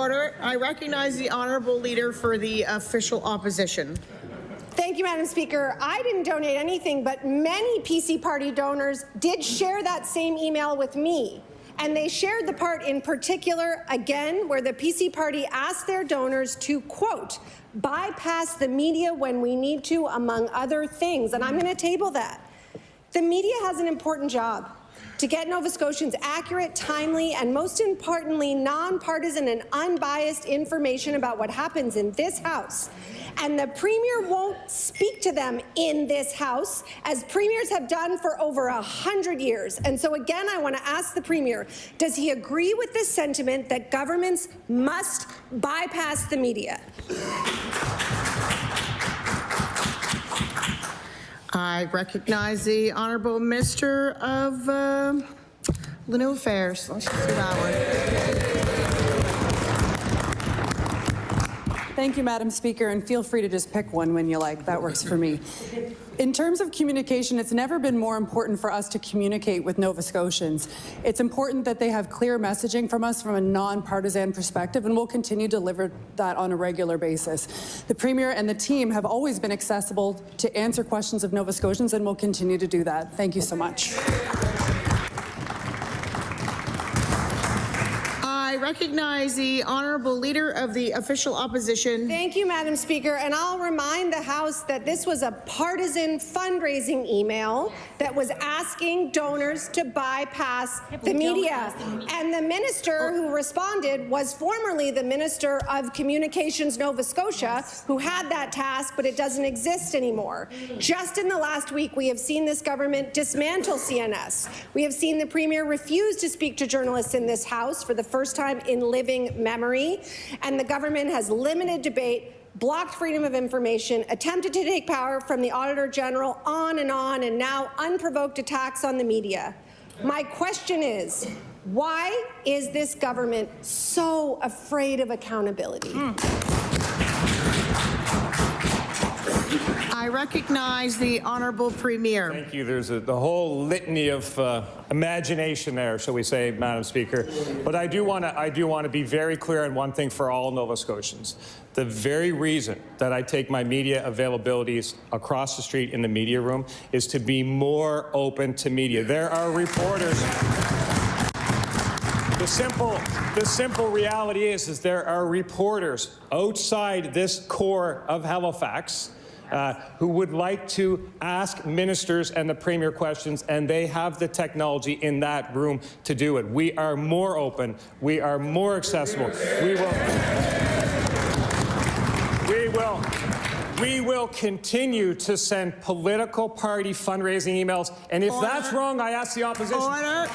Order. I recognize the honourable leader for the official opposition. Thank you, Madam Speaker. I didn't donate anything, but many PC Party donors did share that same email with me. And they shared the part in particular, again, where the PC Party asked their donors to, quote, bypass the media when we need to, among other things. And I'm going to table that. The media has an important job to get Nova Scotians accurate, timely, and most importantly, nonpartisan and unbiased information about what happens in this House. And the Premier won't speak to them in this House, as Premiers have done for over 100 years. And so again, I want to ask the Premier, does he agree with this sentiment that governments must bypass the media? I recognize the Honourable Minister of Legal Affairs. Let's just do that one. Thank you, Madam Speaker, and feel free to just pick one when you like. That works for me. In terms of communication, it's never been more important for us to communicate with Nova Scotians. It's important that they have clear messaging from us from a non-partisan perspective, and we'll continue to deliver that on a regular basis. The Premier and the team have always been accessible to answer questions of Nova Scotians, and will continue to do that. Thank you so much. I recognize the Honourable Leader of the official opposition. Thank you, Madam Speaker. And I'll remind the House that this was a partisan fundraising email that was asking donors to bypass the media. And the minister who responded was formerly the Minister of Communications Nova Scotia, who had that task, but it doesn't exist anymore. Just in the last week, we have seen this government dismantle CNS. We have seen the Premier refuse to speak to journalists in this House for the first time in living memory, and the government has limited debate, blocked freedom of information, attempted to take power from the Auditor General, on, and now unprovoked attacks on the media. My question is, why is this government so afraid of accountability? I recognize the Honourable Premier. Thank you. There's the whole litany of imagination there, shall we say, Madam Speaker. But I do want to be very clear on one thing for all Nova Scotians. The very reason that I take my media availabilities across the street in the media room is to be more open to media. There are reporters. The simple reality is there are reporters outside this core of Halifax who would like to ask ministers and the Premier questions, and they have the technology in that room to do it. We are more open. We are more accessible. We will continue to send political party fundraising emails, and if that's wrong, I ask the opposition. Order.